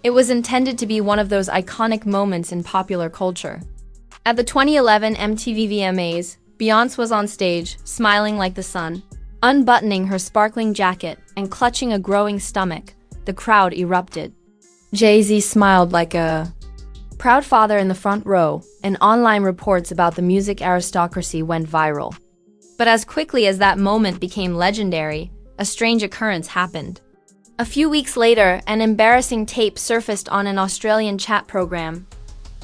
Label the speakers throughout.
Speaker 1: It was intended to be one of those iconic moments in popular culture. At the 2011 MTV VMAs, Beyoncé was on stage, smiling like the sun. Unbuttoning her sparkling jacket and clutching a growing stomach, the crowd erupted. Jay-Z smiled like a proud father in the front row, and online reports about the music aristocracy went viral. But as quickly as that moment became legendary, a strange occurrence happened. A few weeks later, an embarrassing tape surfaced on an Australian chat program.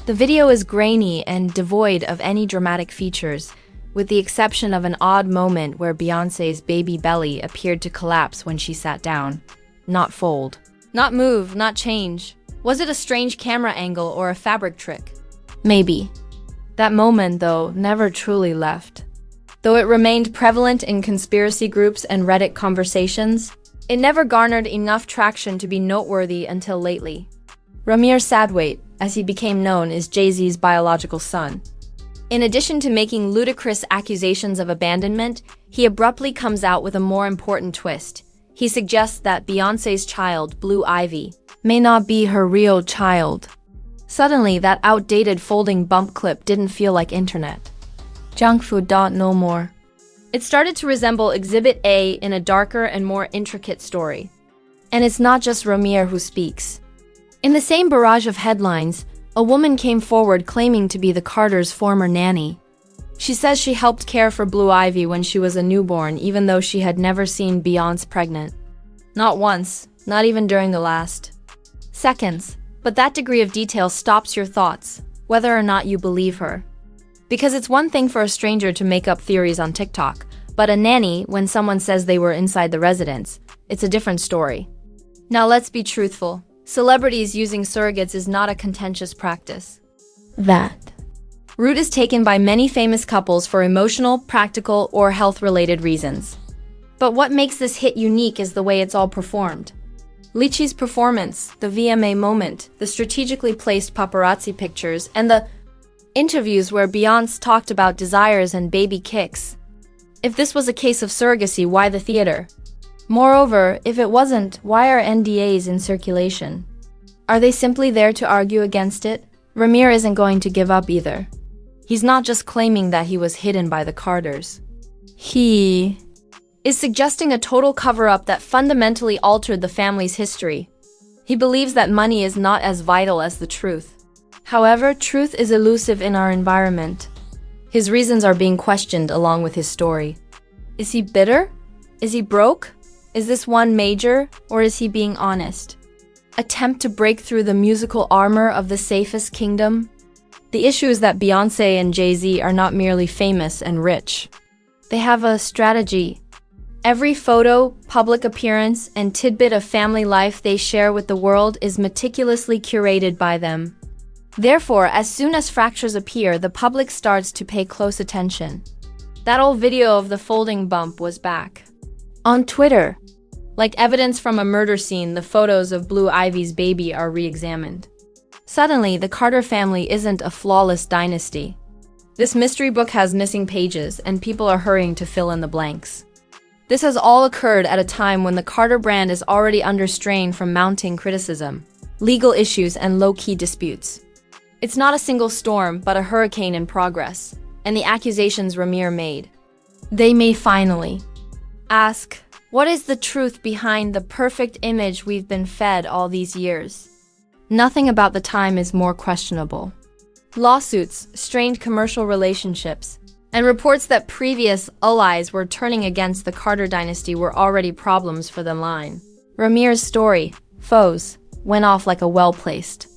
Speaker 1: The video is grainy and devoid of any dramatic features, with the exception of an odd moment where Beyoncé's baby belly appeared to collapse when she sat down. Not fold. Not move, not change. Was it a strange camera angle or a fabric trick? Maybe. That moment, though, never truly left. Though it remained prevalent in conspiracy groups and Reddit conversations, it never garnered enough traction to be noteworthy until lately. Ramir Sadwait, as he became known, is Jay-Z's biological son. In addition to making ludicrous accusations of abandonment, he abruptly comes out with a more important twist. He suggests that Beyoncé's child, Blue Ivy, may not be her real child. Suddenly, that outdated folding bump clip didn't feel like internet. Junk food. No more. It started to resemble Exhibit A in a darker and more intricate story. And it's not just Ramir who speaks. In the same barrage of headlines, a woman came forward claiming to be the Carters' former nanny. She says she helped care for Blue Ivy when she was a newborn, even though she had never seen Beyoncé pregnant. Not once, not even during the last seconds. But that degree of detail stops your thoughts, whether or not you believe her. Because it's one thing for a stranger to make up theories on TikTok, but a nanny, when someone says they were inside the residence, it's a different story. Now let's be truthful. Celebrities using surrogates is not a contentious practice. That route is taken by many famous couples for emotional, practical, or health-related reasons. But what makes this hit unique is the way it's all performed. Lychee's performance, the VMA moment, the strategically placed paparazzi pictures, and the interviews where Beyoncé talked about desires and baby kicks. If this was a case of surrogacy, why the theater? Moreover, if it wasn't, why are NDAs in circulation? Are they simply there to argue against it? Ramir isn't going to give up either. He's not just claiming that he was hidden by the Carters. He is suggesting a total cover-up that fundamentally altered the family's history. He believes that money is not as vital as the truth. However, truth is elusive in our environment. His reasons are being questioned along with his story. Is he bitter? Is he broke? Is this one major, or is he being honest? Attempt to break through the musical armor of the safest kingdom? The issue is that Beyoncé and Jay-Z are not merely famous and rich. They have a strategy. Every photo, public appearance, and tidbit of family life they share with the world is meticulously curated by them. Therefore, as soon as fractures appear, the public starts to pay close attention. That old video of the folding bump was back on Twitter. Like evidence from a murder scene, the photos of Blue Ivy's baby are re-examined. Suddenly, the Carter family isn't a flawless dynasty. This mystery book has missing pages, and people are hurrying to fill in the blanks. This has all occurred at a time when the Carter brand is already under strain from mounting criticism, legal issues, and low-key disputes. It's not a single storm, but a hurricane in progress, and the accusations Ramir made. They may finally ask, what is the truth behind the perfect image we've been fed all these years? Nothing about the time is more questionable. Lawsuits, strained commercial relationships, and reports that previous allies were turning against the Carter dynasty were already problems for the line. Ramir's story, foes, went off like a well-placed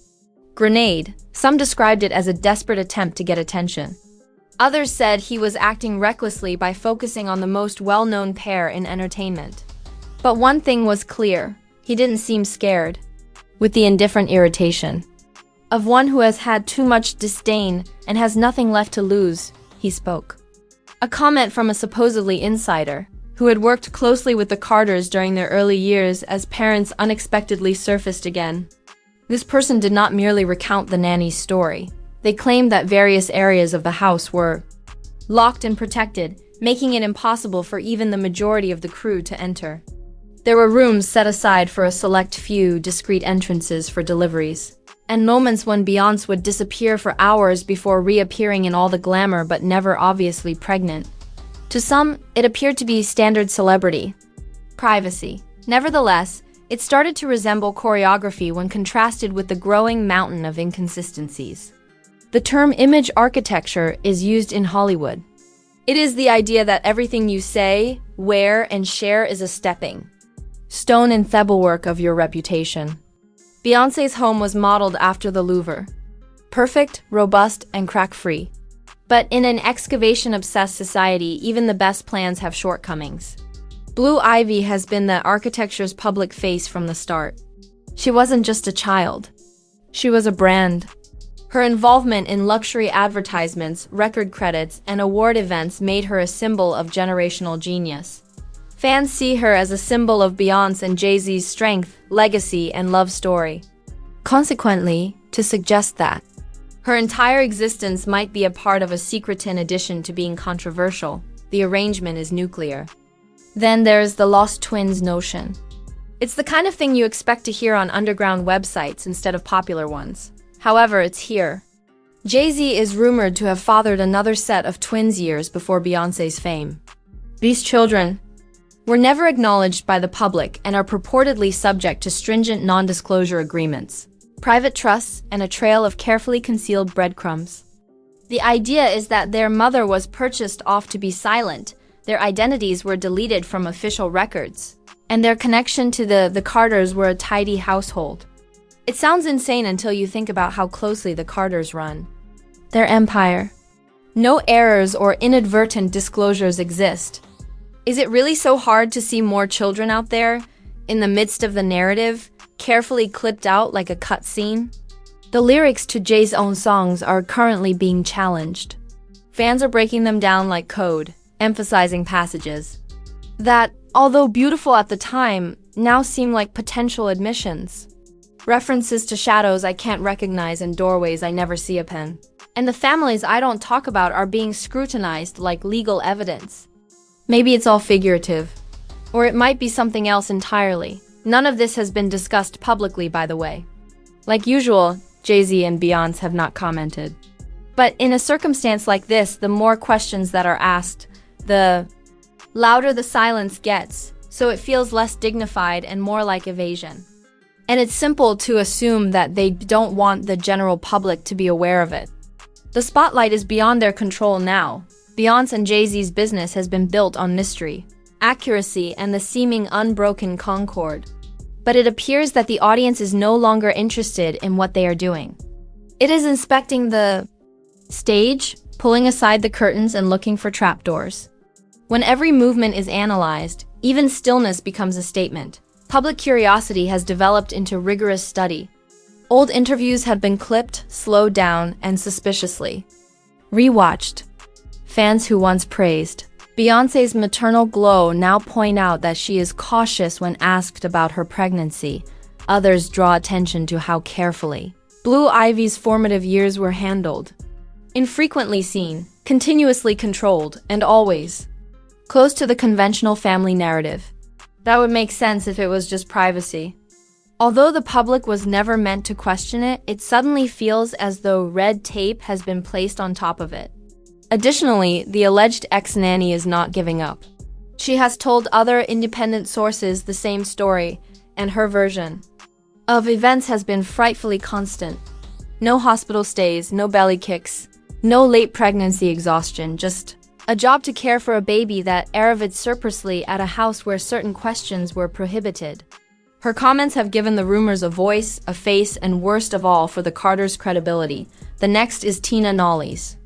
Speaker 1: grenade. Some described it as a desperate attempt to get attention. Others said he was acting recklessly by focusing on the most well-known pair in entertainment. But one thing was clear, he didn't seem scared. With the indifferent irritation of one who has had too much disdain and has nothing left to lose, he spoke. A comment from a supposedly insider, who had worked closely with the Carters during their early years as parents unexpectedly surfaced again. This person did not merely recount the nanny's story. They claimed that various areas of the house were locked and protected, making it impossible for even the majority of the crew to enter. There were rooms set aside for a select few discreet entrances for deliveries, and moments when Beyonce would disappear for hours before reappearing in all the glamour but never obviously pregnant. To some, it appeared to be standard celebrity privacy. Nevertheless, it started to resemble choreography when contrasted with the growing mountain of inconsistencies. The term image architecture is used in Hollywood. It is the idea that everything you say, wear, and share is a stepping stone in work of your reputation. Beyoncé's home was modeled after the Louvre. Perfect, robust, and crack-free. But in an excavation-obsessed society, even the best plans have shortcomings. Blue Ivy has been the architecture's public face from the start. She wasn't just a child. She was a brand. Her involvement in luxury advertisements, record credits, and award events made her a symbol of generational genius. Fans see her as a symbol of Beyoncé and Jay-Z's strength, legacy, and love story. Consequently, to suggest that her entire existence might be a part of a secret in addition to being controversial, the arrangement is nuclear. Then there's the lost twins notion. It's the kind of thing you expect to hear on underground websites instead of popular ones. However, it's here. Jay-Z is rumored to have fathered another set of twins years before Beyoncé's fame. These children were never acknowledged by the public and are purportedly subject to stringent non-disclosure agreements, private trusts, and a trail of carefully concealed breadcrumbs. The idea is that their mother was purchased off to be silent, their identities were deleted from official records, and their connection to the Carters were a tidy household. It sounds insane until you think about how closely the Carters run their empire. No errors or inadvertent disclosures exist. Is it really so hard to see more children out there, in the midst of the narrative, carefully clipped out like a cutscene? The lyrics to Jay's own songs are currently being challenged. Fans are breaking them down like code, emphasizing passages that, although beautiful at the time, now seem like potential admissions. References to shadows I can't recognize and doorways I never see upon. And the families I don't talk about are being scrutinized like legal evidence. Maybe it's all figurative. Or it might be something else entirely. None of this has been discussed publicly, by the way. Like usual, Jay-Z and Beyonce have not commented. But in a circumstance like this, the more questions that are asked, the louder the silence gets, so it feels less dignified and more like evasion. And it's simple to assume that they don't want the general public to be aware of it. The spotlight is beyond their control now. Beyonce and Jay-Z's business has been built on mystery, accuracy, and the seeming unbroken concord. But it appears that the audience is no longer interested in what they are doing. It is inspecting the stage, pulling aside the curtains and looking for trapdoors. When every movement is analyzed, even stillness becomes a statement. Public curiosity has developed into rigorous study. Old interviews have been clipped, slowed down, and suspiciously rewatched. Fans who once praised Beyoncé's maternal glow now point out that she is cautious when asked about her pregnancy. Others draw attention to how carefully Blue Ivy's formative years were handled. Infrequently seen, continuously controlled, and always close to the conventional family narrative. That would make sense if it was just privacy. Although the public was never meant to question it, it suddenly feels as though red tape has been placed on top of it. Additionally, the alleged ex-nanny is not giving up. She has told other independent sources the same story, and her version of events has been frightfully constant. No hospital stays, no belly kicks, no late pregnancy exhaustion, just a job to care for a baby that arrived surprisingly at a house where certain questions were prohibited. Her comments have given the rumors a voice, a face, and worst of all for the Carters' credibility. The next is Tina Nolly's.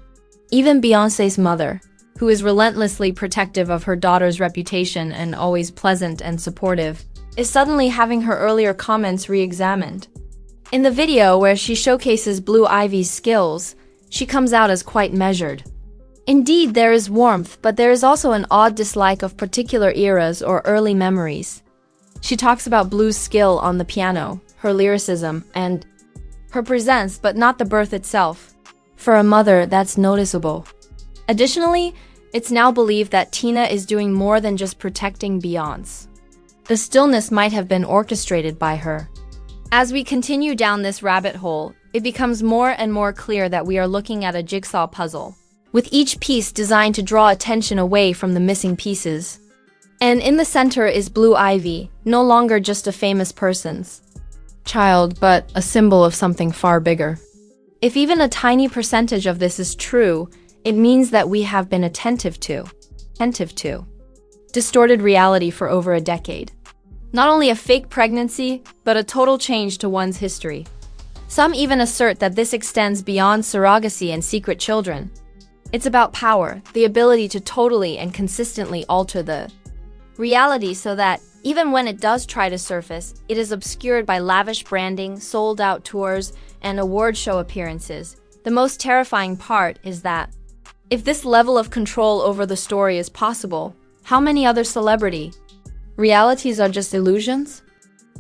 Speaker 1: Even Beyoncé's mother, who is relentlessly protective of her daughter's reputation and always pleasant and supportive, is suddenly having her earlier comments re-examined. In the video where she showcases Blue Ivy's skills, she comes out as quite measured. Indeed, there is warmth, but there is also an odd dislike of particular eras or early memories. She talks about Blue's skill on the piano, her lyricism, and her presence, but not the birth itself. For a mother, that's noticeable. Additionally, it's now believed that Tina is doing more than just protecting Beyoncé. The stillness might have been orchestrated by her. As we continue down this rabbit hole, it becomes more and more clear that we are looking at a jigsaw puzzle, with each piece designed to draw attention away from the missing pieces. And in the center is Blue Ivy, no longer just a famous person's child, but a symbol of something far bigger. If even a tiny percentage of this is true, it means that we have been attentive to distorted reality for over a decade. Not only a fake pregnancy, but a total change to one's history. Some even assert that this extends beyond surrogacy and secret children. It's about power, the ability to totally and consistently alter the reality so that, even when it does try to surface, it is obscured by lavish branding, sold-out tours, and award show appearances. The most terrifying part is that, if this level of control over the story is possible, how many other celebrity realities are just illusions?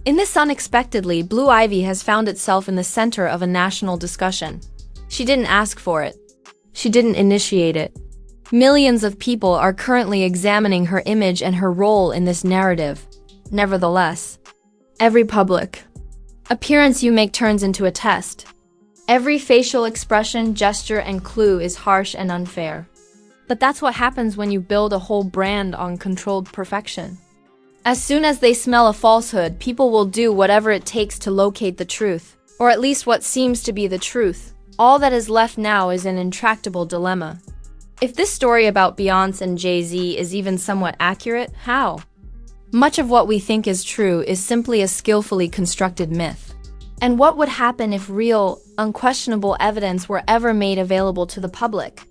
Speaker 1: In this unexpectedly, Blue Ivy has found itself in the center of a national discussion. She didn't ask for it. She didn't initiate it. Millions of people are currently examining her image and her role in this narrative. Nevertheless, every public appearance you make turns into a test. Every facial expression, gesture, and clue is harsh and unfair. But that's what happens when you build a whole brand on controlled perfection. As soon as they smell a falsehood, people will do whatever it takes to locate the truth, or at least what seems to be the truth. All that is left now is an intractable dilemma. If this story about Beyoncé and Jay-Z is even somewhat accurate, how? Much of what we think is true is simply a skillfully constructed myth. And what would happen if real, unquestionable evidence were ever made available to the public?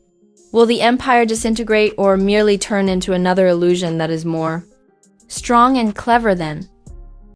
Speaker 1: Will the empire disintegrate or merely turn into another illusion that is more strong and clever than